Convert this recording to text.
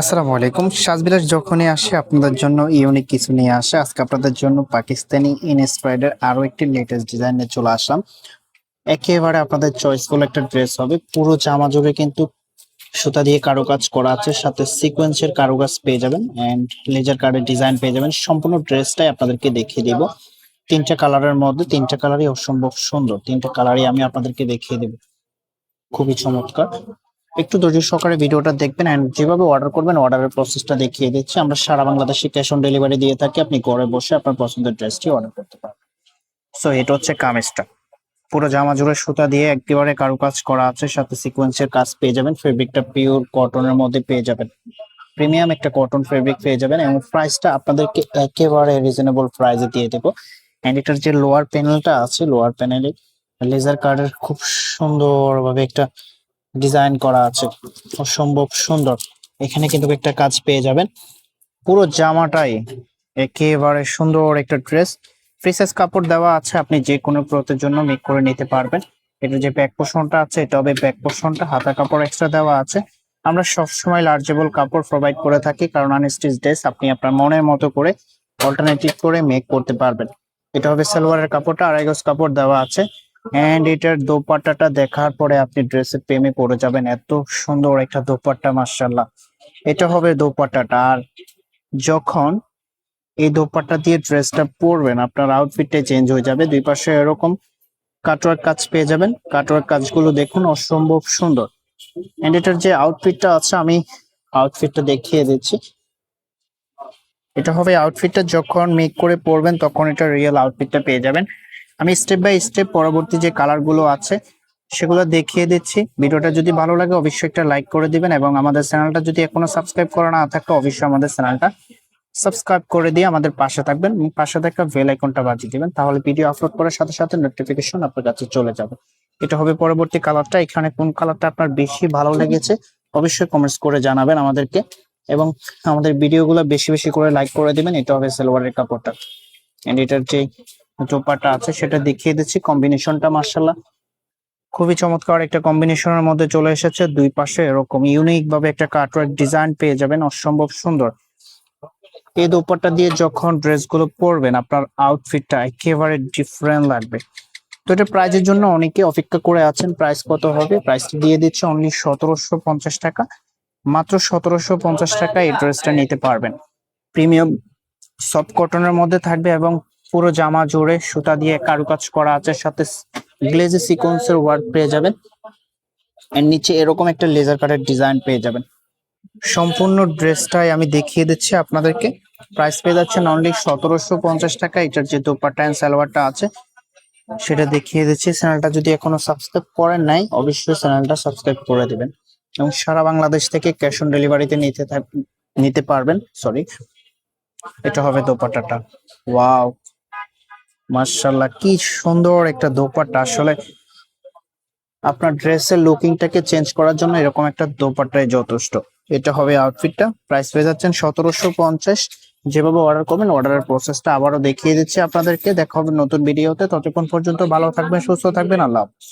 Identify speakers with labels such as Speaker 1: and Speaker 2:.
Speaker 1: আসসালামু আলাইকুম। সাজবিলাস যখনই আসে আপনাদের জন্য ইউনিক কিছু নিয়ে আসে। আজকে আপনাদের জন্য পাকিস্তানি ইনস্পায়ার্ড আরো একটি লেটেস্ট ডিজাইন নিয়ে চলে আসলাম। একেবারে আপনাদের চয়েসফুল একটা ড্রেস হবে। পুরো জামা জুড়ে কিন্তু সুতা দিয়ে কারুকাজ করা আছে, সাথে সিকোয়েন্সের কারুকাজ পেয়ে যাবেন এন্ড লেজার কার্ডের ডিজাইন পেয়ে যাবেন। সম্পূর্ণ ড্রেসটাই আপনাদেরকে দেখিয়ে দিব। তিনটা কালারের মধ্যে তিনটা কালারই অসম্ভব সুন্দর। তিনটা কালারই আমি আপনাদেরকে দেখিয়ে দেব। খুবই চমৎকার। একটু ধৈর্য সহকারে ভিডিওটা দেখবেন এন্ড যেভাবে অর্ডার করবেন অর্ডারের প্রসেসটা দেখিয়ে দিচ্ছি। আমরা সারা বাংলাদেশে ক্যাশ অন ডেলিভারি দিয়ে থাকি। আপনি ঘরে বসে আপনার পছন্দের ড্রেসটি অর্ডার করতে পারবেন। সো এটা হচ্ছে কামিজটা। পুরো জামা জুড়ে সুতা দিয়ে একেবারে কারুকাজ করা আছে, সাথে সিকোয়েন্সের কাজ পেয়ে যাবেন। ফেব্রিকটা পিওর কটনের মধ্যে পেয়ে যাবেন। প্রিমিয়াম একটা কটন ফেব্রিক পেয়ে যাবেন এবং প্রাইসটা আপনাদেরকে একেবারে রিজনেবল প্রাইসে দিয়ে দেবো। এন্ড এটার যে লোয়ার প্যানেলটা আছে, লোয়ার প্যানেলে লেজার কার্ডের খুব সুন্দরভাবে একটা ডিজাইন করা আছে, অসম্ভব সুন্দর। এখানে কিন্তু একটা কাজ পেয়ে যাবেন। পুরো জামাটাই একেবারে সুন্দর একটা ড্রেস। ফ্রি সাইজ কাপড় দেওয়া আছে, আপনি যে কোনো ক্লথের জন্য মেক করে নিতে পারবেন। এটা যে ব্যাক পোর্শনটা আছে, এটা হবে ব্যাক পোর্শনটা। হাতা কাপড় এক্সট্রা দেওয়া আছে। আমরা সবসময় লার্জেবল কাপড় প্রোভাইড করে থাকি, কারণ আনস্টিচ ড্রেস আপনি আপনার মনের মতো করে অল্টারনেটিভ করে মেক করতে পারবেন। এটা হবে সালোয়ারের কাপড়টা, আড়াই গজ কাপড় দেওয়া আছে। এন্ড এটার দোপাট্টাটা দেখার পরে আপনি ড্রেসের প্রেমে পড়ে যাবেন। এত সুন্দর একটা দোপাট্টা, মাশাআল্লাহ। এটা হবে দোপাট্টাটা। আর যখন এই দোপাট্টা দিয়ে ড্রেসটা পরবেন, আপনার আউটফিটটা চেঞ্জ হয়ে যাবে। দুই পাশে এরকম কাটওয়ার্ক কাজ পেয়ে যাবেন। কাটওয়ার্ক কাজগুলো দেখুন, অসম্ভব সুন্দর। এন্ড এটার যে আউটফিটটা আছে, আমি আউটফিটটা দেখিয়ে দিচ্ছি। এটা হবে আউটফিটটা, যখন মেক করে পরবেন তখন এটা রিয়েল আউটফিটটা পেয়ে যাবেন। আমি স্টেপ বাই স্টেপ পরবর্তী যে কালার গুলো আছে সেগুলো দেখিয়ে দিচ্ছি। ভিডিওটা যদি ভালো লাগে অবশ্যই একটা লাইক করে দিবেন এবং আমাদের চ্যানেলটা যদি এখনো সাবস্ক্রাইব করা না থাকে অবশ্যই আমাদের চ্যানেলটা সাবস্ক্রাইব করে দিয়ে আমাদের পাশে থাকবেন এবং পাশে থাকা বেল আইকনটা বাজিয়ে দিবেন, তাহলে ভিডিও আপলোড করার সাথে সাথে নোটিফিকেশন আপনার কাছে চলে যাবে। এটা হবে পরবর্তী কালারটা। এখানে কোন কালারটা আপনার বেশি ভালো লেগেছে অবশ্যই কমেন্টস করে জানাবেন আমাদেরকে, এবং আমাদের ভিডিওগুলো বেশি বেশি করে লাইক করে দিবেন। এটা হবে সালোয়ারের কাপড়টা। এন্ড এটার যে দোপাট্টা আছে সেটা দেখিয়ে দিচ্ছি। কম্বিনেশনটা মাশাআল্লাহ খুবই চমৎকার একটা কম্বিনেশনের মধ্যে চলে এসেছে। দুই পাশে এরকম ইউনিক ভাবে একটা কাটওয়ার্ক ডিজাইন পেয়ে যাবেন, অসম্ভব সুন্দর। এই দোপাট্টা দিয়ে যখন ড্রেসগুলো পরবেন আপনার আউটফিটটা একেবারে ডিফারেন্ট লাগবে। তো এটা প্রাইজের জন্য অনেকে অপেক্ষা করে আছেন। প্রাইস কত হবে? প্রাইসটা দিয়ে দিচ্ছে অনলি 1750 টাকা। মাত্র 1750 টাকা এই ড্রেসটা নিতে পারবেন। প্রিমিয়াম সফট কটনের মধ্যে থাকবে এবং পুরো জামা জুড়ে সুতা দিয়ে কারুকাজ করা আছে, সাথে গ্লেজি সিকোয়েন্সের ওয়ার্ক পেয়ে যাবেন। এর নিচে এরকম একটা লেজার কাটের ডিজাইন পেয়ে যাবেন। সম্পূর্ণ ড্রেসটাই আমি দেখিয়ে দিচ্ছি আপনাদেরকে। প্রাইস পেয়ে যাচ্ছেন অনলি 1750 টাকা। এটার যে দোপাট্টা এন্ড সালোয়ারটা আছে সেটা দেখিয়ে দিচ্ছি। চ্যানেলটা যদি এখনো সাবস্ক্রাইব করেন নাই অবশ্যই চ্যানেলটা সাবস্ক্রাইব করে দিবেন এবং সারা বাংলাদেশ থেকে ক্যাশ অন ডেলিভারিতে নিতে পারবেন। সরি, এটা হবে দোপাট্টাটা। ওয়াও, মাশাআল্লাহ, কি সুন্দর একটা দোপাট্টা। আসলে আপনার ড্রেসের লুকিংটাকে চেঞ্জ করার জন্য এরকম একটা দোপাট্টাই যথেষ্ট। এটা হবে আউটফিটটা। প্রাইস পেয়ে যাচ্ছেন 1750। যেভাবে অর্ডার করবেন অর্ডারের প্রসেসটা আবারও দেখিয়ে দিচ্ছি আপনাদেরকে। দেখা হবে নতুন ভিডিওতে। ততক্ষণ পর্যন্ত ভালো থাকবেন, সুস্থ থাকবেন। আল্লাহ হাফেজ।